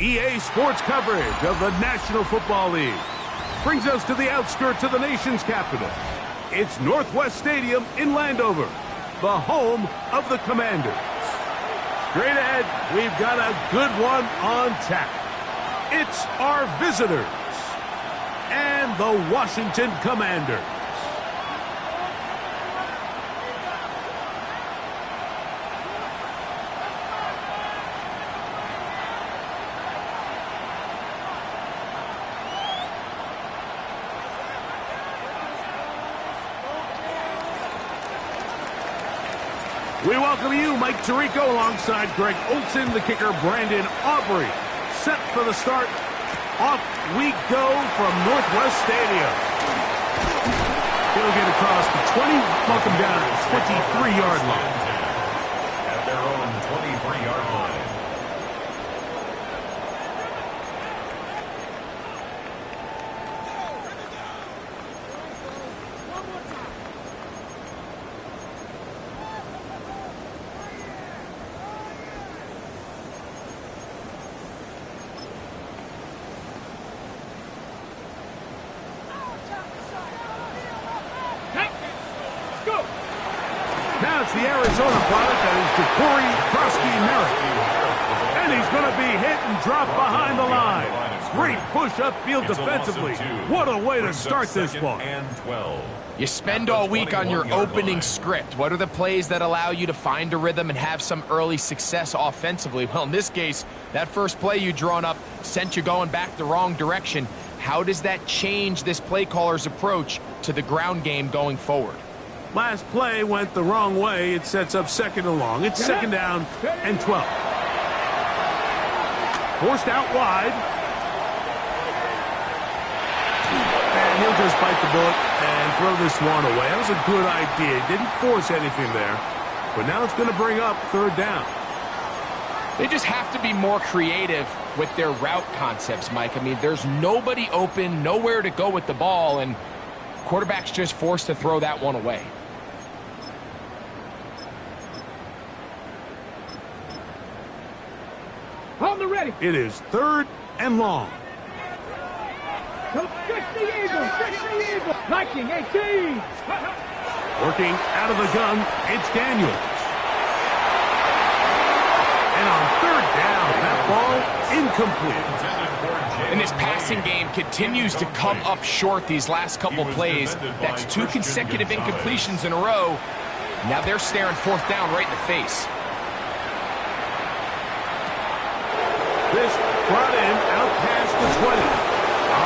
EA Sports coverage of the National Football League brings us to the outskirts of the nation's capital. It's Northwest Stadium in Landover, the home of the Commanders. Straight ahead, we've got a good one on tap. It's our visitors and the Washington Commanders. We welcome you, Mike Tirico, alongside Greg Olson, the kicker, Brandon Aubrey. Set for the start. Off we go from Northwest Stadium. He'll get across the 20, welcome down to the 23-yard line. At their own 23-yard line. Now it's the Arizona product, that is Ja'Cory Krosky-Merritt. And he's going to be hit and drop behind the line. Great push upfield defensively. What a way to start this ball. You spend all week on your opening script. What are the plays that allow you to find a rhythm and have some early success offensively? Well, in this case, that first play you drawn up sent you going back the wrong direction. How does that change this play caller's approach to the ground game going forward? Last play went the wrong way. It sets up second and long. It's second down and 12. Forced out wide. And he'll just bite the bullet and throw this one away. That was a good idea. Didn't force anything there. But now it's going to bring up third down. They just have to be more creative with their route concepts, Mike. I mean, there's nobody open, nowhere to go with the ball, and quarterback's just forced to throw that one away. On the ready. It is third and long. Fix the Eagles. Fix the Eagles. 1918. Working out of the gun, it's Daniels. And on third down, that ball incomplete. And this passing game continues to come up short these last couple plays. That's 2 consecutive incompletions in a row. Now they're staring fourth down right in the face. This brought in out past the 20.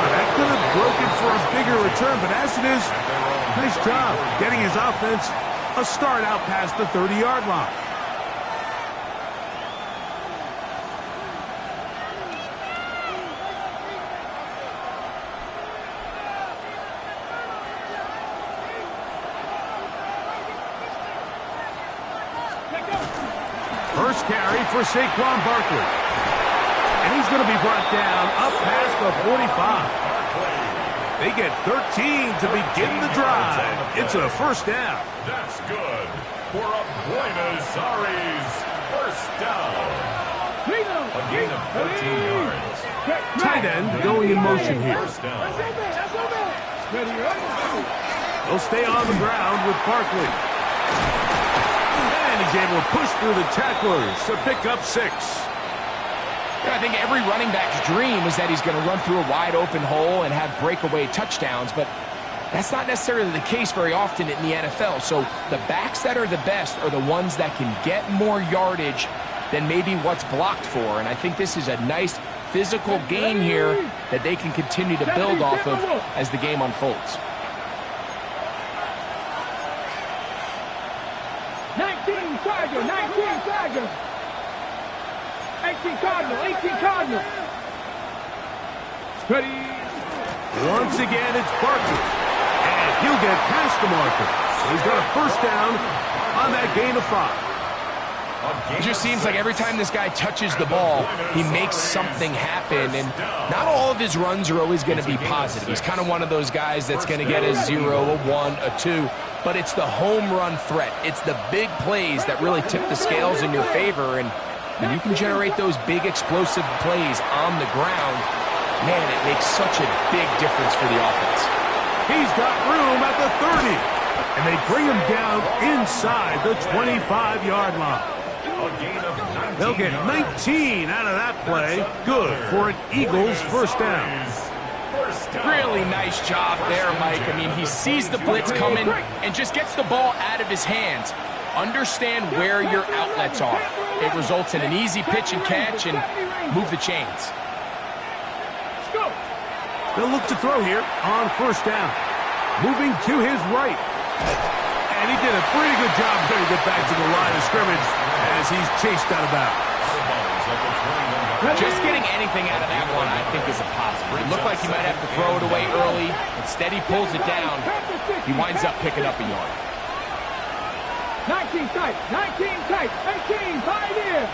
That could have broken for a bigger return, but as it is, nice job getting his offense a start out past the 30-yard line. First carry for Saquon Barkley. And he's going to be brought down up past the 45. They get 13 to begin the drive. It's a first down. That's good for a Buenos Aires first down. A gain of 14 yards. Tight end going in motion here. First down. They'll stay on the ground with Barkley. And he's able to push through the tacklers to pick up 6. I think every running back's dream is that he's going to run through a wide open hole and have breakaway touchdowns, but that's not necessarily the case very often in the NFL. So the backs that are the best are the ones that can get more yardage than maybe what's blocked for. And I think this is a nice physical game here that they can continue to build off of as the game unfolds. 19 Tiger, 19 Tiger. 18 Cardinal, 18 Cardinal. Ready. Once again, it's Barkley. And he'll get past the marker. So he's got a first down on that gain of 5. It just seems like every time this guy touches the ball, he makes something happen. And not all of his runs are always going to be positive. He's kind of one of those guys that's going to get a 0, a 1, a 2. But it's the home run threat. It's the big plays that really tip the scales in your favor. And When you can generate those big explosive plays on the ground, man, it makes such a big difference for the offense. He's got room at the 30. And they bring him down inside the 25-yard line. They'll get 19 out of that play. Good for an Eagles first down. Really nice job there, Mike. I mean, he sees the blitz coming and just gets the ball out of his hands. Understand where your outlets are. It results in an easy pitch and catch and move the chains. They'll look to throw here on first down. Moving to his right. And he did a pretty good job trying to get back to the line of scrimmage as he's chased out of bounds. Just getting anything out of that one, I think, is a positive. It looked like he might have to throw it away early. Instead, he pulls it down. He winds up picking up a yard. 19 tight, 18, 5 here.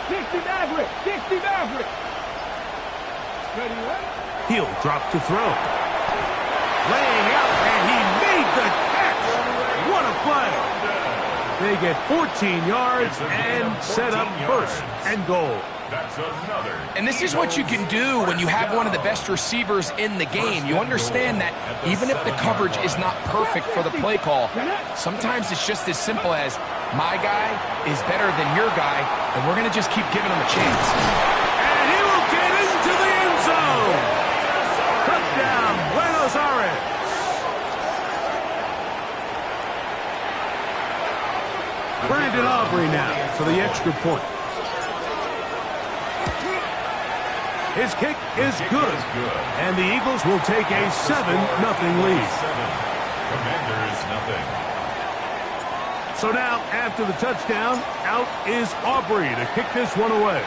60 Maverick, 60 Maverick. Ready, right? He'll drop to throw. Laying out, and he made the catch. What a play. They get 14 yards and set up first and goal. And this is what you can do when you have one of the best receivers in the game. You understand that even if the coverage is not perfect for the play call, sometimes it's just as simple as my guy is better than your guy, and we're going to just keep giving him a chance. And he will get into the end zone. Touchdown, Buenos Aires. Brandon Aubrey now for the extra point. His kick is good. And the Eagles will take a 7-0 lead. Commanders, nothing. So now, after the touchdown, out is Aubrey to kick this one away.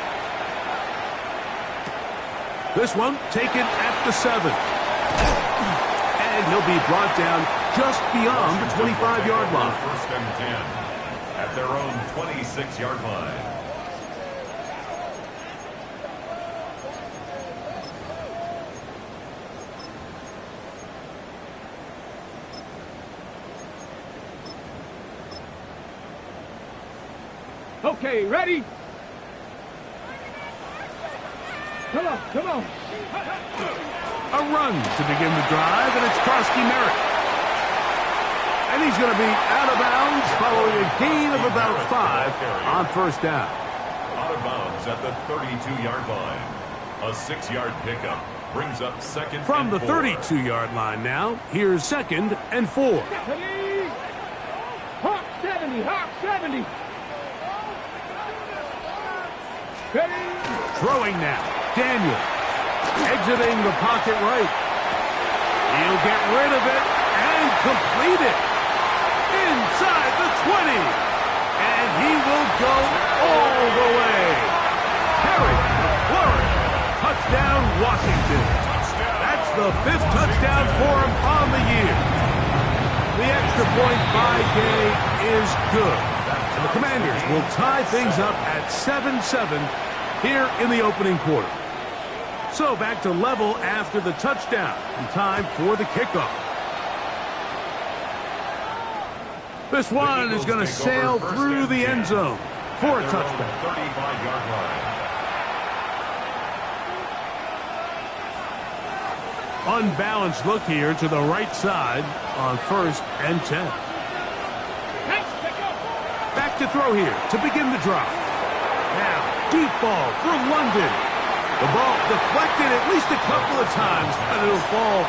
This one taken at the 7. And he'll be brought down just beyond the 25-yard line. First and 10 at their own 26-yard line. Okay, ready? Come on, come on. A run to begin the drive, and it's Karski Merritt. And he's going to be out of bounds following a gain of about 5 on first down. Out of bounds at the 32-yard line. A 6-yard pickup brings up second From and the 4. 32-yard line now, here's second and 4. Ready? Hawk 70, Hawk 70. Ready? Throwing now, Daniel. Exiting the pocket right. He'll get rid of it and complete it. Inside the 20. And he will go all the way. Harry McLaurin. Touchdown, Washington. That's the 5th touchdown for him on the year. The extra point by Gay is good. And the Commanders will tie things up at 7-7 here in the opening quarter. So back to level after the touchdown and time for the kickoff. This one is going to sail through the end zone for a touchdown. 35-yard line. Unbalanced look here to the right side on first and 10. Back to throw here to begin the drive. Now, deep ball for London. The ball deflected at least a couple of times, but it'll fall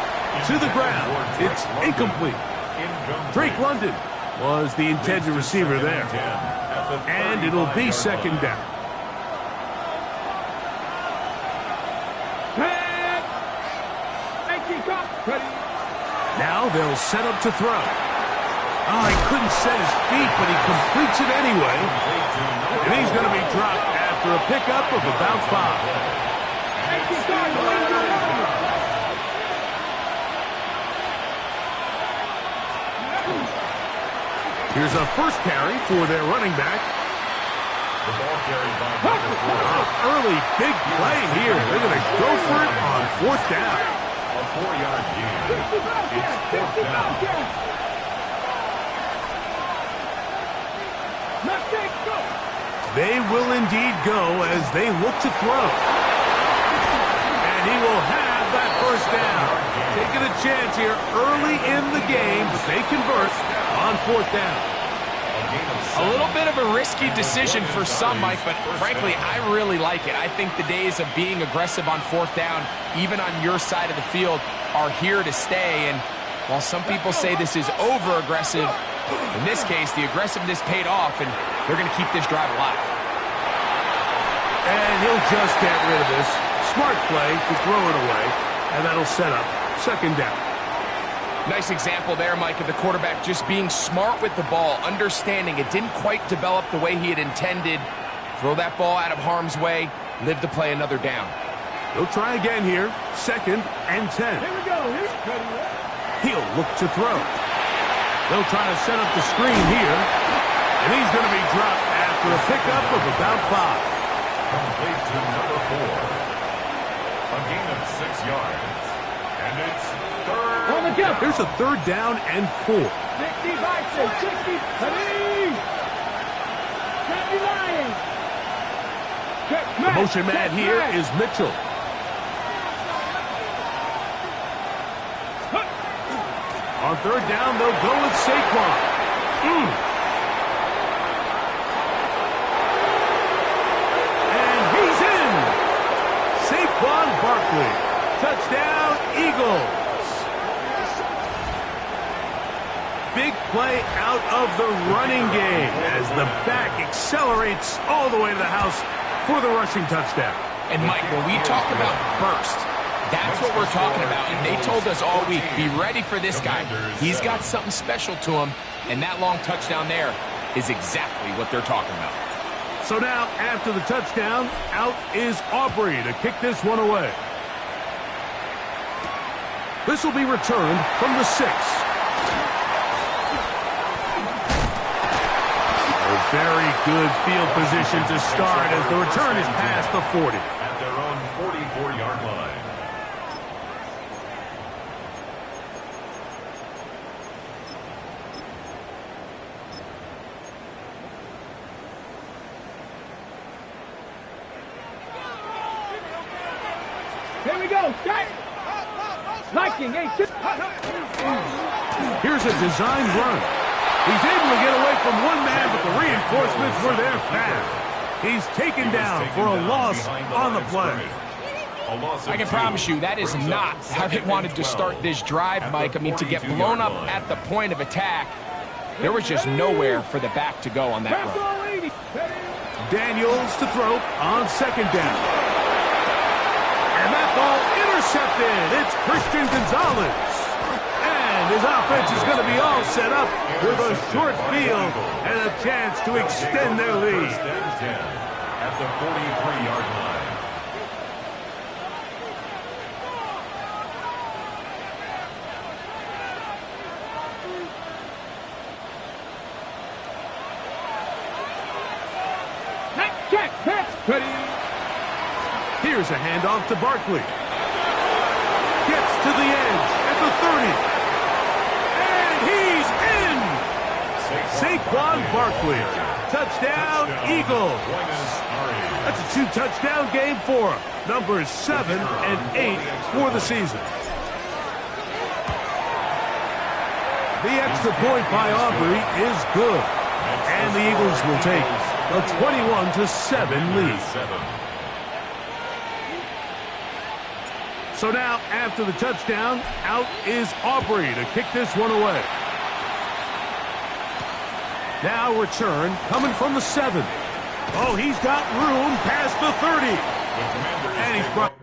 to the ground. It's incomplete. Drake London was the intended receiver there. And it'll be second down. Now they'll set up to throw. Oh, he couldn't set his feet, but he completes it anyway. And he's going to be dropped after a pickup of about 5. Here's a first carry for their running back. The ball carried by number 4. Early big play here. They're going to go for it on 4th down. A 4-yard gain. It's 4th down. They will indeed go as they look to throw. And he will have that first down. Taking a chance here early in the game, but they convert on fourth down. A little bit of a risky decision for some, Mike, but frankly, I really like it. I think the days of being aggressive on fourth down, even on your side of the field, are here to stay. And while some people say this is over-aggressive, in this case, the aggressiveness paid off, and they're going to keep this drive alive. And he'll just get rid of this. Smart play to throw it away, and that'll set up second down. Nice example there, Mike, of the quarterback just being smart with the ball, understanding it didn't quite develop the way he had intended. Throw that ball out of harm's way, live to play another down. He'll try again here, 2nd and 10. Here we go. He'll look to throw. They'll try to set up the screen here, and he's going to be dropped after a pickup of about 5. Complete to number 4. A gain of 6 yards. And it's third. On the jump. Here's a 3rd down and 4. 60 boxes. 60. Ready. Happy Lions. The motion man here is Mitchell. On 3rd down, they'll go with Saquon. And he's in. Saquon Barkley. Touchdown, Eagles. Big play out of the running game as the back accelerates all the way to the house for the rushing touchdown. And, Mike, when we talk about burst, that's what we're talking about, and they told us all week, be ready for this guy. He's got something special to him, and that long touchdown there is exactly what they're talking about. So now, after the touchdown, out is Aubrey to kick this one away. This will be returned from the 6. A very good field position to start as the return is past the 40. At their own 44-yard line. Here we go. Start. Liking. Here's a design run. He's able to get away from one man, but the reinforcements were there fast. He's taken down for a loss on the play. I can promise you that is not how they wanted to start this drive, Mike. I mean, to get blown up at the point of attack, there was just nowhere for the back to go on that run. Daniels to throw on 2nd down. And that ball intercepted. It's Christian Gonzalez. And his offense is going to be all set up with a short field and a chance to extend their lead. First and 10 at the 43-yard line. Ready. Here's a handoff to Barkley. Gets to the edge at the 30. And he's in! Saquon Barkley. Touchdown, Eagles. That's a 2-touchdown game for him. Numbers 7 and 8 for the season. The extra point by Aubrey is good. And the Eagles will take a 21-7 lead. So now, after the touchdown, out is Aubrey to kick this one away. Now return coming from the 7. Oh, he's got room past the 30. And he's brought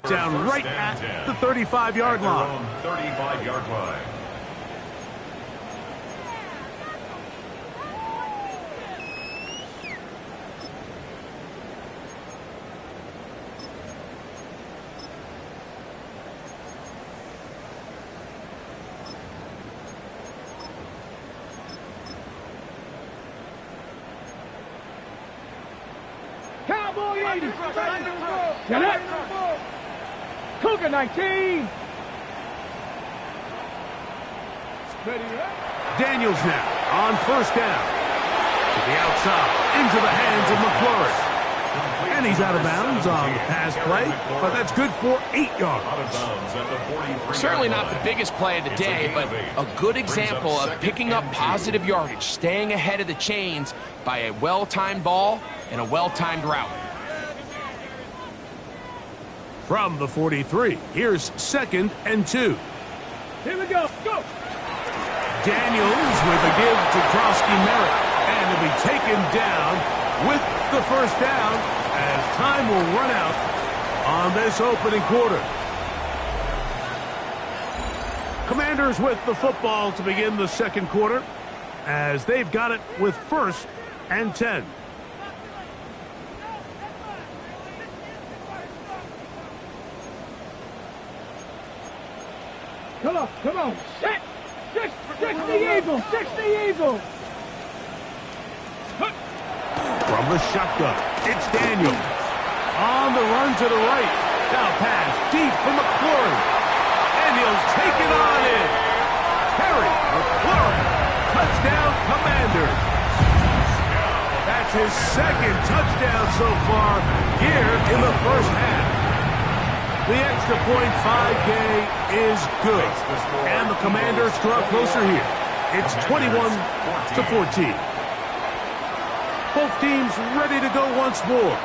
down right at the 35-yard line. 35-yard line. Cowboy 80. Get it. Cougar 19. Daniels now on first down. To the outside, into the hands of McClure. And he's out of bounds on the pass play, but that's good for 8 yards. Certainly not the biggest play of the day, but a good example of picking up positive yardage, staying ahead of the chains by a well-timed ball and a well-timed route. From the 43, here's 2nd and 2. Here we go. Go. Daniels with a give to Krosky-Merritt, and he'll be taken down with the first down as time will run out on this opening quarter. Commanders with the football to begin the second quarter as they've got it with 1st and 10. Come on. Set. Six the Eagle. 6 the Eagle. From the shotgun, it's Daniels. On the run to the right. Now pass deep for McClure. And he'll take it on in. Terry McClure. Touchdown, Commanders. That's his 2nd touchdown so far here in the first half. The extra point 5K is good. And the Commanders draw closer here. It's 21-14. Both teams ready to go once more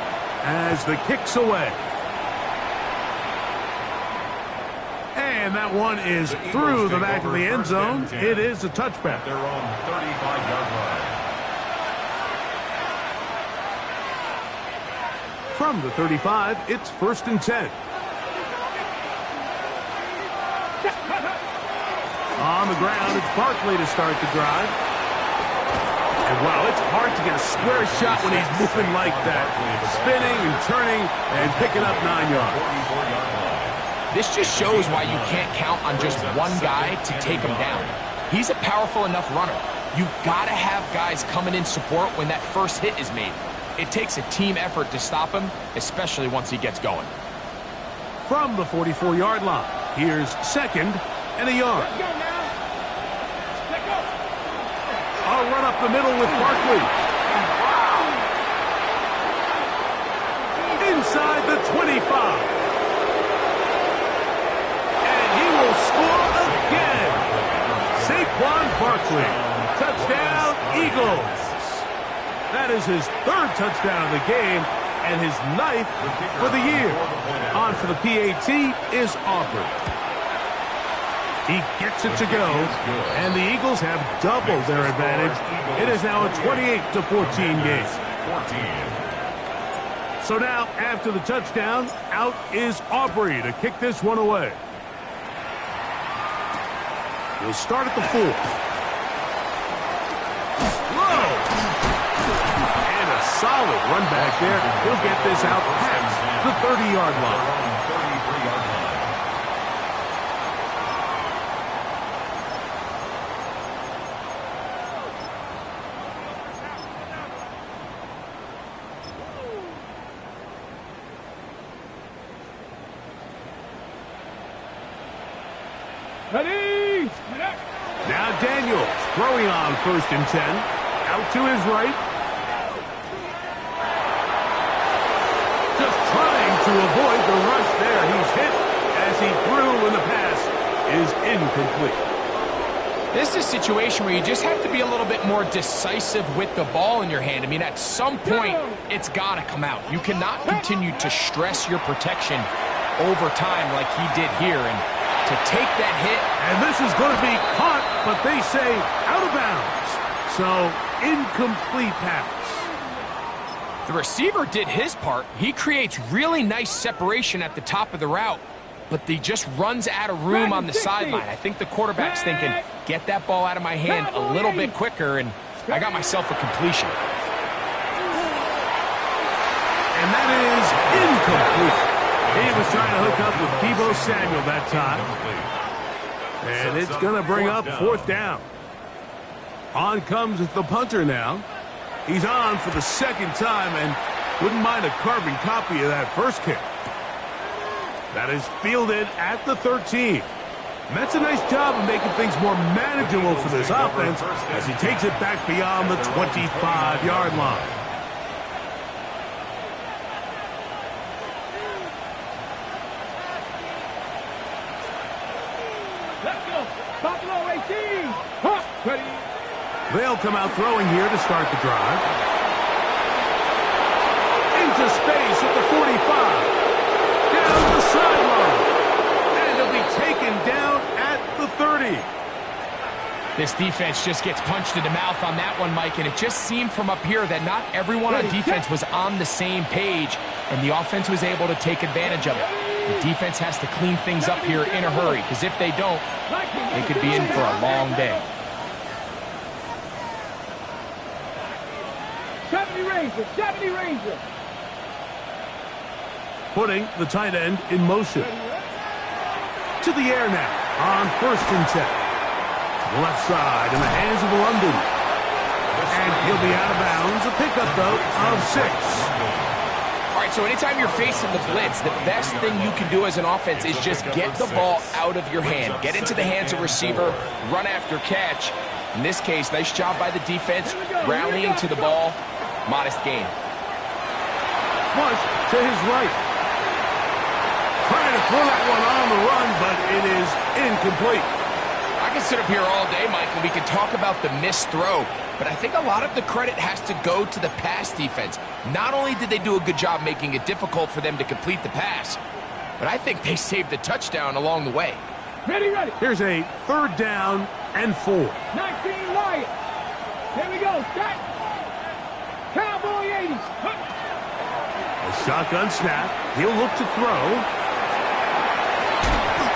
as the kick's away. And that one is through the back of the end zone. It is a touchback. Their own 35-yard line. From the 35, it's 1st and 10. On the ground, it's Barkley to start the drive. And, wow, it's hard to get a square shot when he's moving like that. Spinning and turning and picking up 9 yards. This just shows why you can't count on just one guy to take him down. He's a powerful enough runner. You've got to have guys coming in support when that first hit is made. It takes a team effort to stop him, especially once he gets going. From the 44-yard line, here's 2nd and a yard. I'll run up the middle with Barkley. Inside the 25. And he will score again. Saquon Barkley. Touchdown, Eagles. That is his 3rd touchdown of the game and his 9th for the year. On for the PAT is Aubrey. He gets it to go, and the Eagles have doubled their advantage. It is now a 28-14 game. So now, after the touchdown, out is Aubrey to kick this one away. We'll start at the 4. Whoa! And a solid run back there. He'll get this out past the 30-yard line. Ready? Now Daniels throwing on 1st and 10. Out to his right. Just trying to avoid the rush there. He's hit as he threw when the pass is incomplete. This is a situation where you just have to be a little bit more decisive with the ball in your hand. I mean, at some point, it's got to come out. You cannot continue to stress your protection over time like he did here. And to take that hit. And this is going to be caught, but they say out of bounds. So, incomplete pass. The receiver did his part. He creates really nice separation at the top of the route, but he just runs out of room on the sideline. I think the quarterback's thinking, get that ball out of my hand a little bit quicker, and I got myself a completion. And that is incomplete. He was trying to hook up with Deebo Samuel that time. And it's going to bring up 4th down. On comes the punter now. He's on for the 2nd time and wouldn't mind a carbon copy of that first kick. That is fielded at the 13. That's a nice job of making things more manageable for this offense as he takes it back beyond the 25-yard line. Let's go. Buffalo 18. Huh. Ready. They'll come out throwing here to start the drive. Into space at the 45. Down the sideline. And he'll be taken down at the 30. This defense just gets punched in the mouth on that one, Mike, and it just seemed from up here that not everyone on defense was on the same page, and the offense was able to take advantage of it. The defense has to clean things up here in a hurry, because if they don't, they could be in for a long day. 70 Ranger, 70 Ranger. Putting the tight end in motion. To the air now on 1st and 10. To the left side in the hands of London. And he'll be out of bounds. A pickup, though, of 6. All right, so anytime you're facing the blitz, the best thing you can do as an offense is just get the ball out of your hand. Get into the hands of receiver, run after catch. In this case, nice job by the defense, rallying to the ball. Modest gain. Flush to his right. Trying to throw that one on the run, but it is incomplete. I can sit up here all day, Mike, and we can talk about the missed throw, but I think a lot of the credit has to go to the pass defense. Not only did they do a good job making it difficult for them to complete the pass, but I think they saved the touchdown along the way. Ready, ready. Here's a 3rd down and 4. 19 Lions. Here we go. Set. Cowboy 80s. A shotgun snap. He'll look to throw.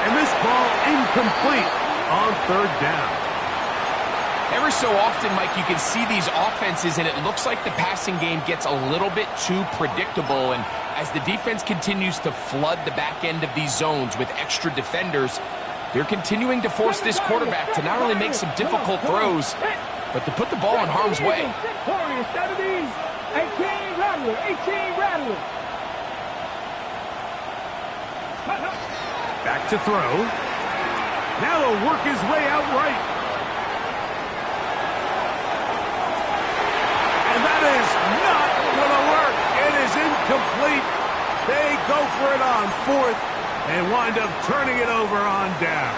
And this ball incomplete on 3rd down. Every so often, Mike, you can see these offenses, and it looks like the passing game gets a little bit too predictable. And as the defense continues to flood the back end of these zones with extra defenders, they're continuing to force this quarterback to not only make some difficult throws, but to put the ball in harm's way. 18 Rattler, 18 Rattler. Back to throw. Now he'll work his way out right. And that is not going to work. It is incomplete. They go for it on 4th and wind up turning it over on down.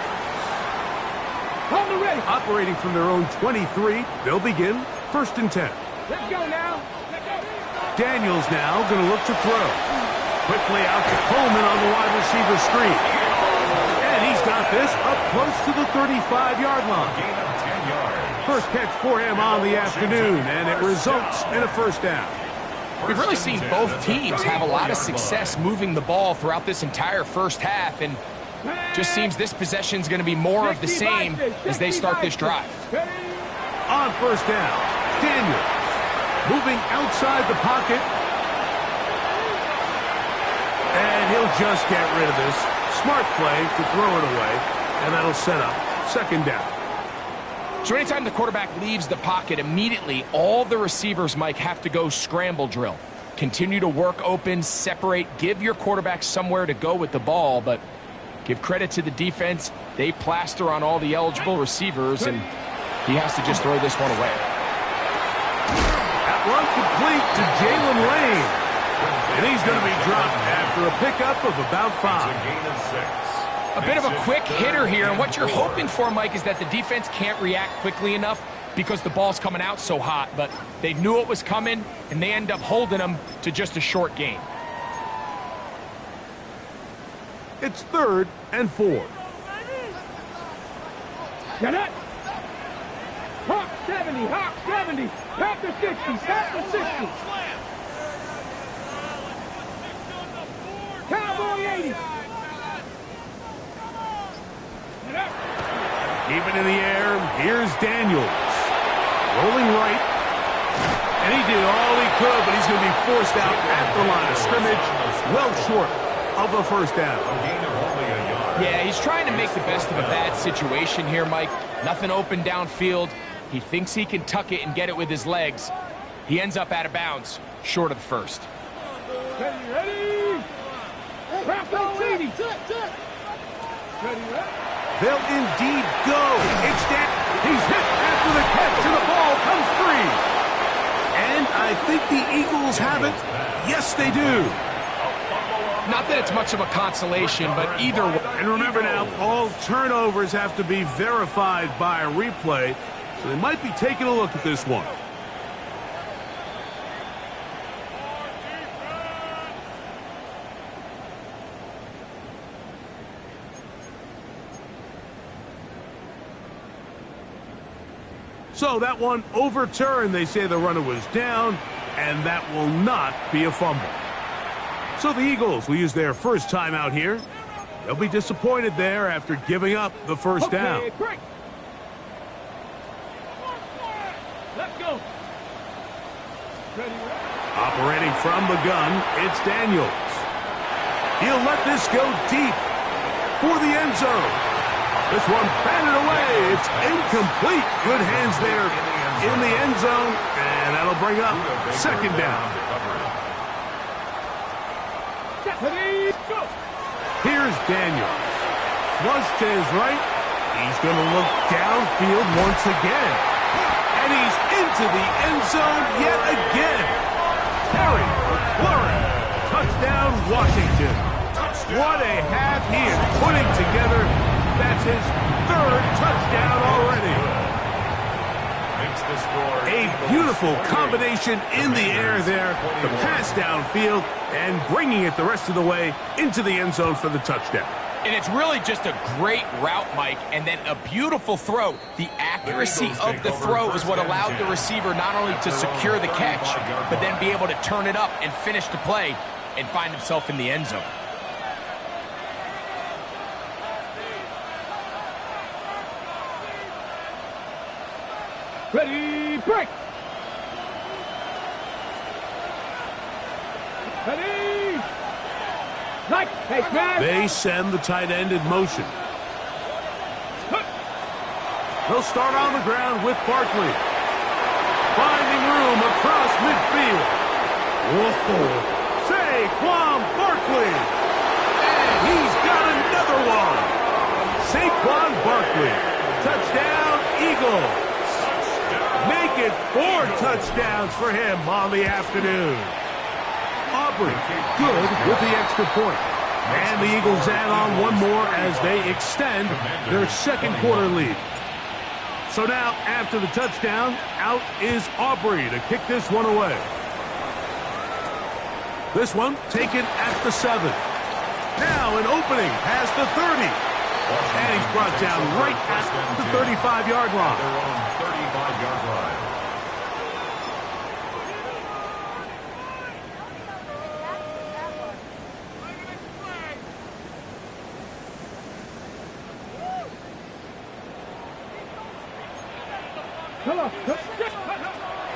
On the ready. Operating from their own 23, they'll begin 1st and 10. Let's go now. Let's go. Daniels now going to look to throw. Quickly out to Coleman on the wide receiver screen. And he's got this up close to the 35-yard line. Gain of 10 yards. First catch for him on the afternoon, and it results in a 1st down. We've really seen both teams have a lot of success moving the ball throughout this entire first half, and just seems this possession is going to be more of the same as they start this drive. On 1st down, Daniels moving outside the pocket. And he'll just get rid of this. Smart play to throw it away, and that'll set up 2nd down. So anytime the quarterback leaves the pocket, immediately all the receivers, Mike, have to go scramble drill. Continue to work open, separate, give your quarterback somewhere to go with the ball, but give credit to the defense. They plaster on all the eligible receivers, and he has to just throw this one away. That one complete to Jalen Lane. And he's going to be dropped after a pickup of about 5. A gain of 6. A bit of a quick hitter here, and what you're hoping for, Mike, is that the defense can't react quickly enough because the ball's coming out so hot, but they knew it was coming, and they end up holding them to just a short gain. It's 3rd and 4. Get it. Hawk 70, Hawk 70. Tap the 60, tap the 60. Cowboy 80. Keep it in the air. Here's Daniels. Rolling right. And he did all he could, but he's going to be forced out at the line of scrimmage. Well short of a first down. Yeah, he's trying to make the best of a bad situation here, Mike. Nothing open downfield. He thinks he can tuck it and get it with his legs. He ends up out of bounds, short of the first. Ready? Wrap up, 80. Ready, They'll indeed go. It's that. He's hit after the catch, and the ball comes free. And I think the Eagles have it. Yes, they do. Not that it's much of a consolation, but either way. And remember now, all turnovers have to be verified by a replay, so they might be taking a look at this one. So that one overturned. They say the runner was down, and that will not be a fumble. So the Eagles will use their first time out here. They'll be disappointed there after giving up the first down. Break. Let's go. Ready. Operating from the gun, it's Daniels. He'll let this go deep for the end zone. This one batted away. It's incomplete. Good hands there in the end zone, and that'll bring up second down. Here's Daniels. Flush to his right. He's going to look downfield once again. And he's into the end zone yet again. Terry McLaurin. Touchdown, Washington. What a half he is putting together. That's his third touchdown already. A beautiful combination in the air there. The pass downfield and bringing it the rest of the way into the end zone for the touchdown. And it's really just a great route, Mike, and then a beautiful throw. The accuracy of the throw is what allowed the receiver not only to secure the catch, but then be able to turn it up and finish the play and find himself in the end zone. Ready, break. Ready. Nice. Hey, man. They send the tight end in motion. They'll start on the ground with Barkley. Finding room across midfield. Whoa. Saquon Barkley. And he's got another one. Saquon Barkley. Touchdown, Eagles. Make it 4 touchdowns for him on the afternoon. Aubrey good with the extra point. And the Eagles add on one more as they extend their second quarter lead. So now, after the touchdown, out is Aubrey to kick this one away. This one taken at the 7. Now an opening past the 30. And he's brought down right at the 35-yard line. They're on 35-yard line.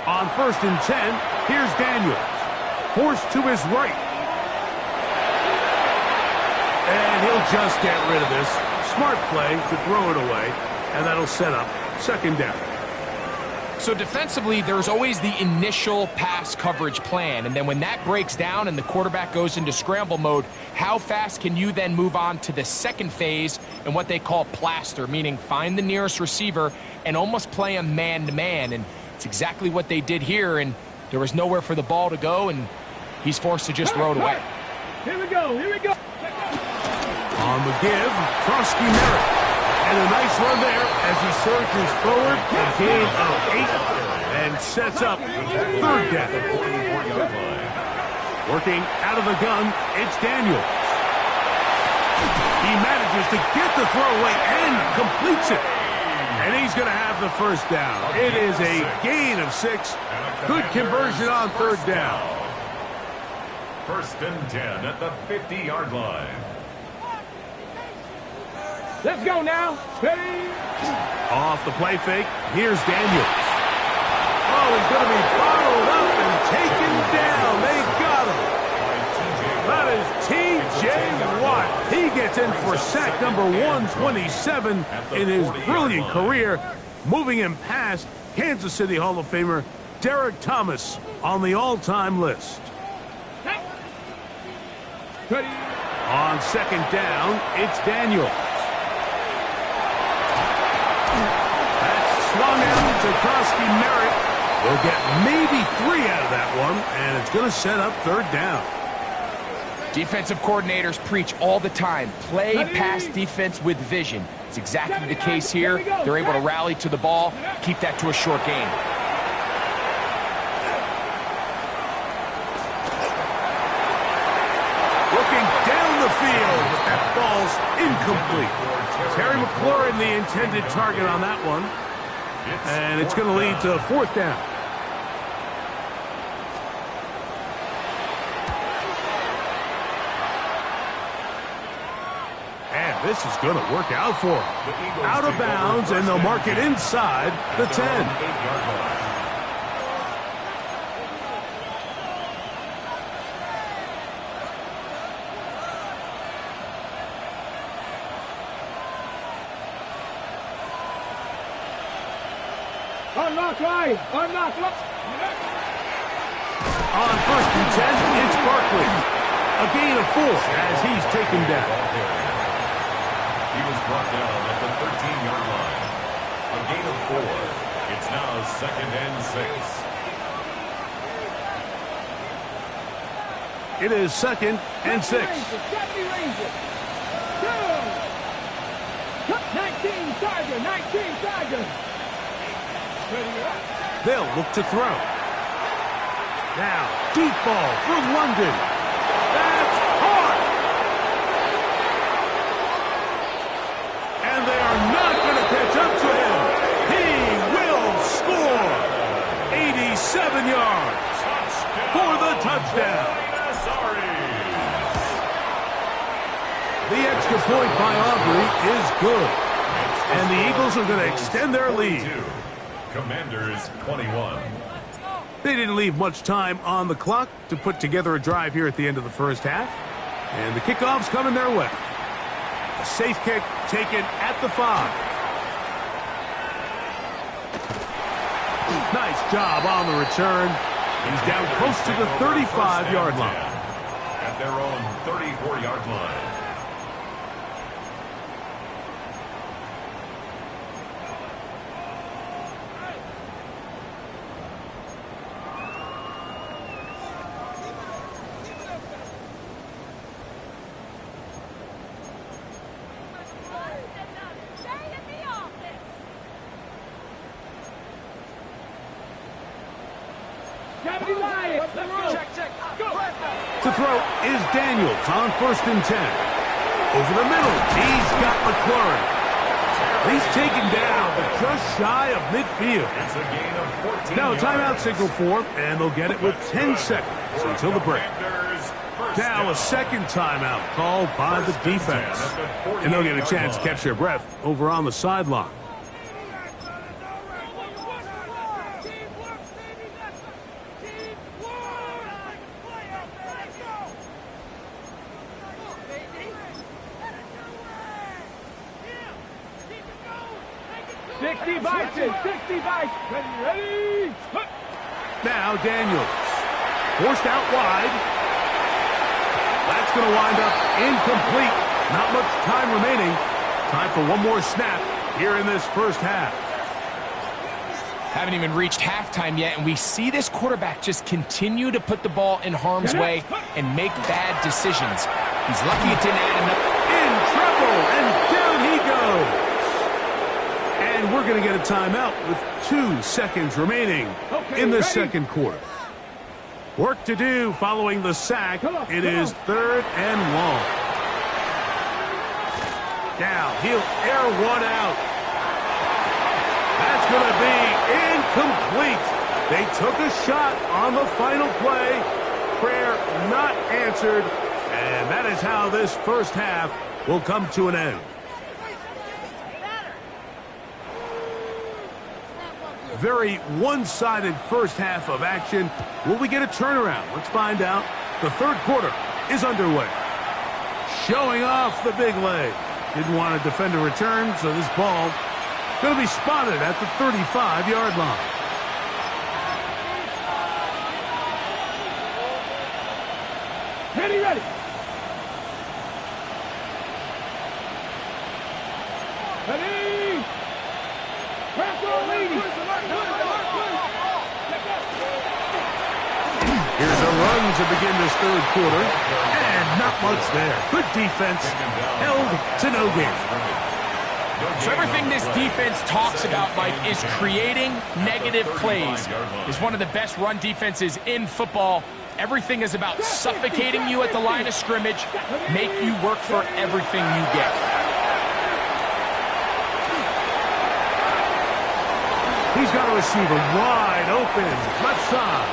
On 1st and 10, here's Daniels. Forced to his right. And he'll just get rid of this. Smart play to throw it away, and that'll set up second down. So defensively, there's always the initial pass coverage plan, and then when that breaks down and the quarterback goes into scramble mode, how fast can you then move on to the second phase and what they call plaster, meaning find the nearest receiver and almost play him man-to-man, and it's exactly what they did here, and there was nowhere for the ball to go, and he's forced to just throw it away. Here we go, here we go. On the give, Krosky Merritt. And a nice run there as he surges forward, a gain of 8, and sets up third down. Working out of the gun, it's Daniels. He manages to get the throw away and completes it. And he's going to have the first down. It is a gain of 6. Good conversion on third down. first and 10 at the 50-yard line. Let's go now. Ready? Off the play fake, here's Daniels. Oh, he's going to be bottled up and taken down. They got him. That is T.J. Watt. He gets in for sack number 127 in his brilliant career, moving him past Kansas City Hall of Famer Derek Thomas on the all-time list. Ready? On second down, it's Daniels. That's swung out to Koski Merritt. They'll get maybe 3 out of that one, and it's going to set up third down. Defensive coordinators preach all the time, play pass defense with vision. It's exactly the case here. They're able to rally to the ball, keep that to a short game. Looking down the field, that ball's incomplete. Terry McLaurin, the intended target on that one. And it's going to lead to fourth down. And this is going to work out for him. Out of bounds, and they'll mark it inside the 10. Unlock right. Unlock left. On first and 10, it's Barkley. A gain of 4 as he's taken down. He was brought down at the 13-yard line. A gain of 4. It's now second and 6. It is second and 6. 19 Tiger. 19 Tiger. They'll look to throw. Now, deep ball for London. That's hard. And they are not going to catch up to him. He will score. 87 yards for the touchdown. The extra point by Aubrey is good. And the Eagles are going to extend their lead. Commanders 21. They didn't leave much time on the clock to put together a drive here at the end of the first half. And the kickoff's coming their way. A safe kick taken at the 5. Nice job on the return. He's down close to the 35-yard line. At their own 34-yard line. To throw is Daniels on first and 10. Over the middle, he's got McLaurin. He's taken down, but just shy of midfield. It's a gain of 14 now a timeout yards. signal for him, and they'll get it with 10 seconds until the break. Now a second timeout called by the defense. And they'll get a chance to catch their breath over on the sideline. Ready? Now Daniels. Forced out wide. That's going to wind up incomplete. Not much time remaining. Time for one more snap here in this first half. Haven't even reached halftime yet, and we see this quarterback just continue to put the ball in harm's way and make bad decisions. He's lucky it didn't add enough. In trouble, and down he goes. And we're going to get a timeout with 2 seconds remaining in the second quarter. Work to do following the sack. It is third and long. Now he'll air one out. That's going to be incomplete. They took a shot on the final play. Prayer not answered. answered, and that is how this first half will come to an end. Very one-sided first half of action. Will we get a turnaround? Let's find out. The third quarter is underway. Showing off the big leg. Didn't want to defend a return, so this ball going to be spotted at the 35-yard line. Ready. Ready. Here's a run to begin this third quarter, and not much there. Good defense, held to no gain. So everything this defense talks about, Mike, is creating negative plays. It's one of the best run defenses in football. Everything is about suffocating you at the line of scrimmage, make you work for everything you get. He's got a receiver wide open, left side.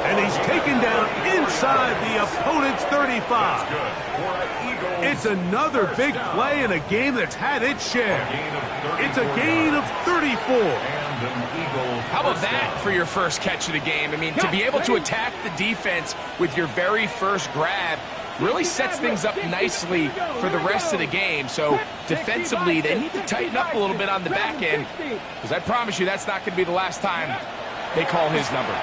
And he's taken down inside the opponent's 35. It's another big play in a game that's had its share. It's a gain of 34. How about that for your first catch of the game? I mean, to be able to attack the defense with your very first grab really sets things up nicely for the rest of the game. So defensively, they need to tighten up a little bit on the back end, because I promise you that's not going to be the last time they call his number.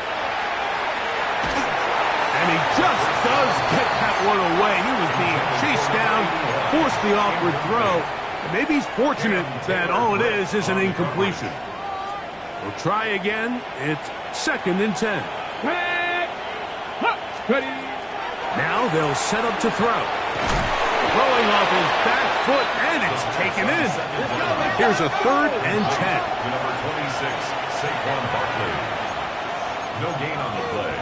And he just does get that one away. He was being chased down, forced the awkward throw. And maybe he's fortunate that all it is an incompletion. We'll try again. It's 2nd and 10. Ready. Now they'll set up to throw. Throwing off his back foot, and it's taken in. Here's a 3rd and 10. Number 26, Saquon Barkley. No gain on the play.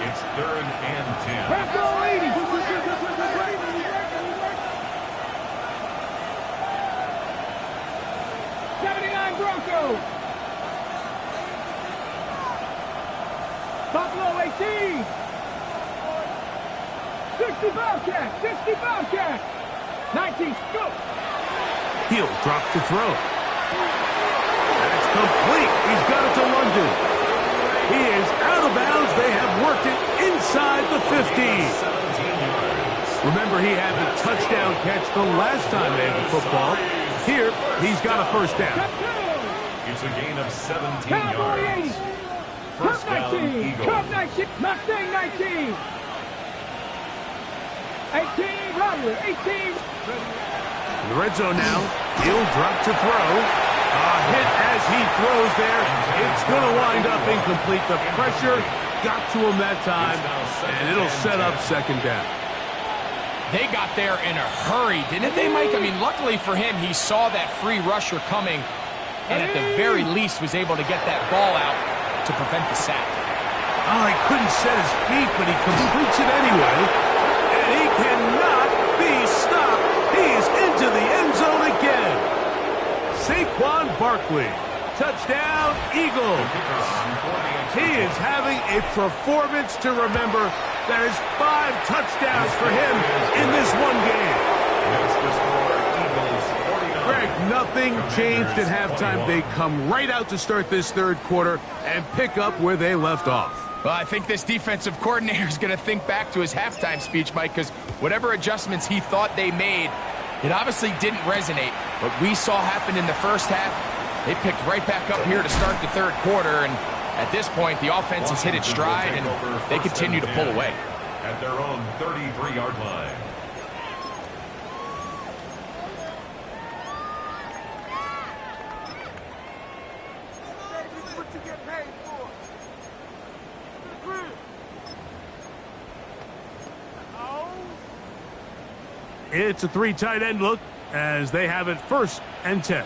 It's 3rd and 10. Bravo 80. 79 Broncos. Buffalo 18. 60 Bobcats. 60 Bobcats. 19 scoop. He'll drop to throw. That's complete. He's got it to London. He is out of bounds. They have worked it inside the 15. Remember, he had the touchdown catch the last time they had the football. Here, he's got a first down. It's a gain of 17 yards. First down, Eagles. Mustang 19. 18, Robert, 18. In the red zone now, he'll drop to throw. A hit as he throws there. It's going to wind up incomplete. The pressure got to him that time, and it'll set up 2nd down. They got there in a hurry, didn't they, Mike? I mean, luckily for him, he saw that free rusher coming, and at the very least was able to get that ball out to prevent the sack. Oh, he couldn't set his feet, but he completes it anyway. And he cannot be stopped. He's into the end zone again. Saquon Barkley. Touchdown, Eagles. He is having a performance to remember. That is 5 touchdowns for him in this one game. Greg, nothing changed at halftime. They come right out to start this third quarter and pick up where they left off. Well, I think this defensive coordinator is going to think back to his halftime speech, Mike, because whatever adjustments he thought they made, it obviously didn't resonate. What we saw happen in the first half, they picked right back up here to start the third quarter, and at this point, the offense has hit its stride, and they continue to pull away. At their own 33-yard line. It's a 3 tight end look as they have it 1st and 10.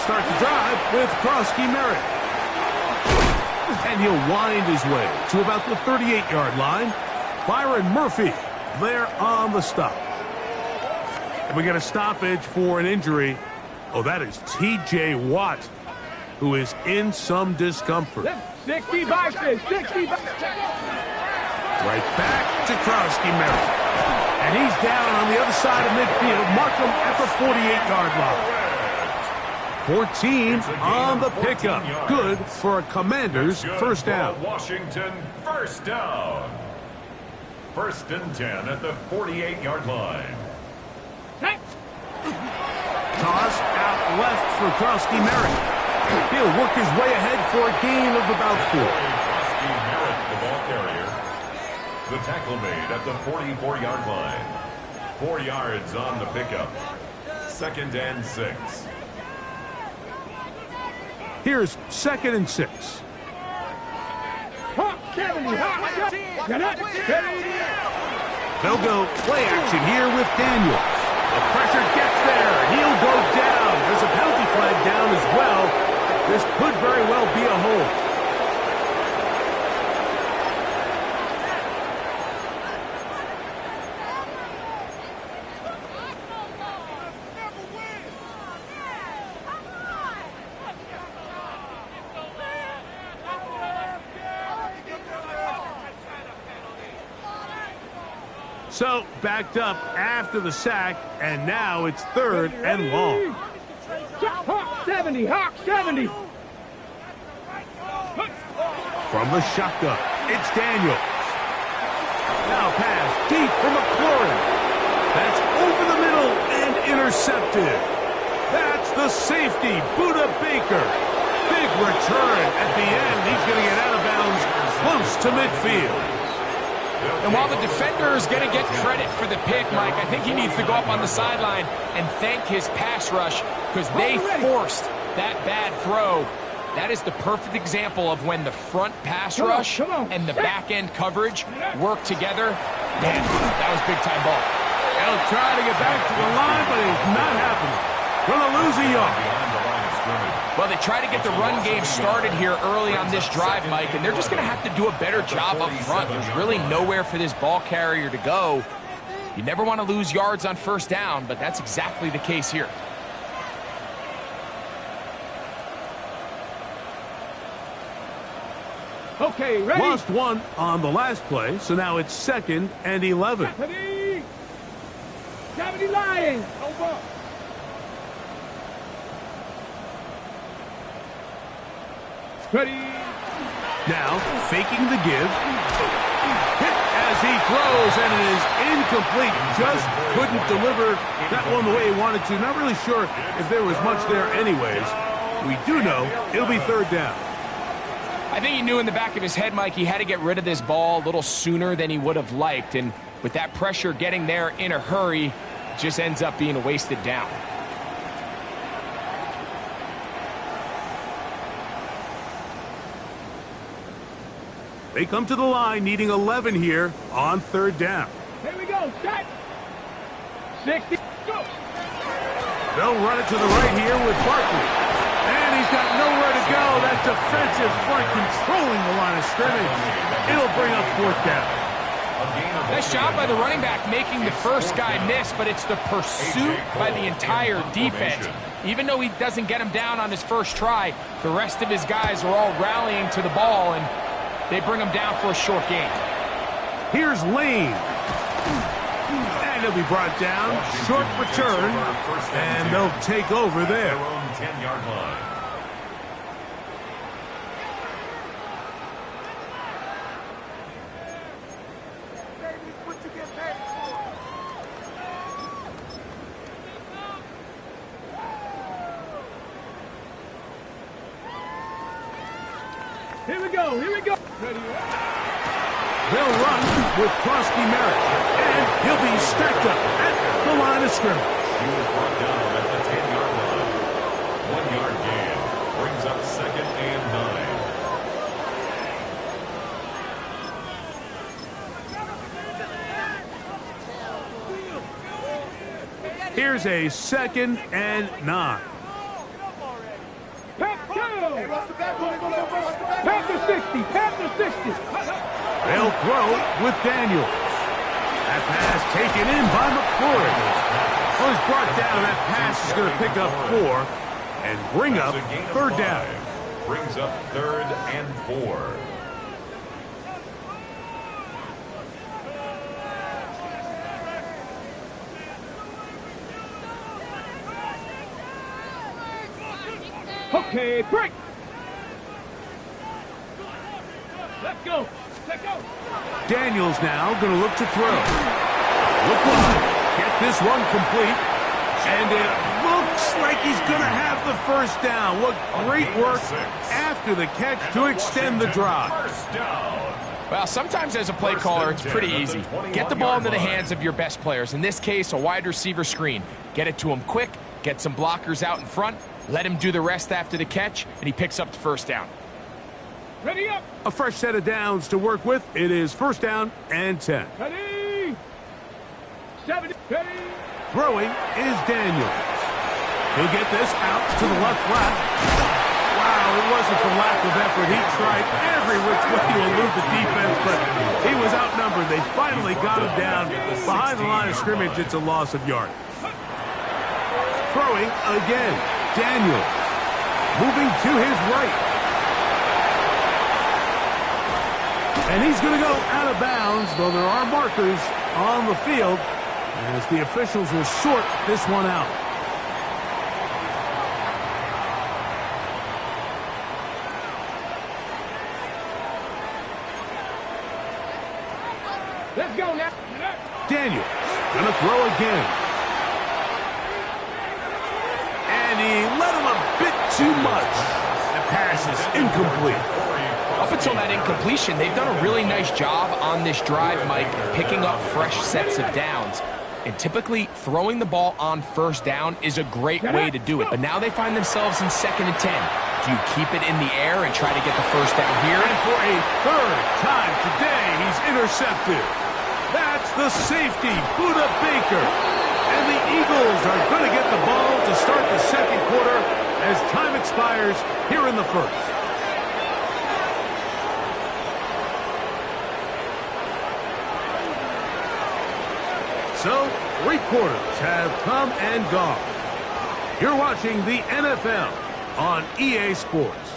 Start the drive with Krosky Merritt. And he'll wind his way to about the 38-yard line. Byron Murphy there on the stop. And we got a stoppage for an injury. Oh, that is T.J. Watt, who is in some discomfort. 60 boxes, 60 boxes. Right back to Krosky-Merritt. And he's down on the other side of midfield. Mark him at the 48-yard line. 14 on the pickup. Good for a Commander's first down. Washington first down. 1st and 10 at the 48-yard line. Toss out left for Krosky-Merritt. He'll work his way ahead for a gain of about 4. Krosky-Merritt, the ball carrier. The tackle made at the 44-yard line. 4 yards on the pickup. 2nd and 6. Here's 2nd and 6. They'll go play action here with Daniels. The pressure gets there. He'll go down. There's a penalty flag down as well. This could very well be a hold. So, backed up after the sack, and now it's 3rd and long. Hawk 70, Hawk 70. From the shotgun, it's Daniels. Now pass deep for McLaurin. That's over the middle and intercepted. That's the safety, Buda Baker. Big return at the end. He's going to get out of bounds close to midfield. And while the defender is going to get credit for the pick, Mike, I think he needs to go up on the sideline and thank his pass rush because they forced that bad throw. That is the perfect example of when the front pass rush and the back-end coverage work together. Man, that was big-time ball. They'll try to get back to the line, but it's not happening. Going to lose a yard. Well, they try to get the run game started here early on this drive, Mike, and they're just going to have to do a better job up front. There's really nowhere for this ball carrier to go. You never want to lose yards on 1st down, but that's exactly the case here. Okay, ready? Lost 1 on the last play, so now it's 2nd and 11. 70 Lions. Over. Ready. Now, faking the give. Hit as he throws, and it is incomplete. Just couldn't deliver that one the way he wanted to. Not really sure if there was much there anyways. We do know it'll be 3rd down. I think he knew in the back of his head, Mike, he had to get rid of this ball a little sooner than he would have liked. And with that pressure getting there in a hurry, it just ends up being a wasted down. They come to the line needing 11 here on 3rd down. Here we go. Set. 60. Go. They'll run it to the right here with Barkley. And he's got nowhere to go. That defensive front controlling the line of scrimmage. It'll bring up 4th down. Nice job by the running back making the first guy miss, but it's the pursuit by the entire defense. Even though he doesn't get him down on his first try, the rest of his guys are all rallying to the ball, and they bring him down for a short gain. Here's Lane. And he'll be brought down. Short return. And they'll take over there. 10-yard line. Here we go. Here we go. Ready. They'll run with Krosky-Merritt. And he'll be stacked up at the line of scrimmage. He was brought down at the 10-yard line. 1-yard gain. Brings up 2nd and 9. Here's a 2nd and 9. Panther 60. Panther 60. They'll throw with Daniels. That pass taken in by McLaurin. Well, he's brought down. That pass is going to pick up 4 and bring up 3rd down. Brings up 3rd and 4. Okay, break. Let's go. Let's go. Daniels now going to look to throw. Look wide. Get this one complete. And it looks like he's going to have the first down. What great work after the catch to extend the drive. Well, sometimes as a play caller, it's pretty easy. Get the ball into the hands of your best players. In this case, a wide receiver screen. Get it to him quick, get some blockers out in front, let him do the rest after the catch, and he picks up the first down. Ready up. A fresh set of downs to work with. It is first down and 10. Ready. 70. Ready. Throwing is Daniels. He'll get this out to the left flat. Wow, it wasn't for lack of effort. He tried every which way to elude the defense, but he was outnumbered. They finally got him down behind the line of scrimmage. It's a loss of yardage. Throwing again. Daniels. Moving to his right. And he's going to go out of bounds, though there are markers on the field, as the officials will sort this one out. Let's go now. Daniels going to throw again. And he let him a bit too much. The pass is incomplete. Up until that incompletion, they've done a really nice job on this drive, Mike, picking up fresh sets of downs. And typically, throwing the ball on first down is a great way to do it. But now they find themselves in 2nd and 10. Do you keep it in the air and try to get the first down here? And for a third time today, he's intercepted. That's the safety, Buda Baker. And the Eagles are going to get the ball to start the second quarter as time expires here in the first. So, 3 quarters have come and gone. You're watching the NFL on EA Sports.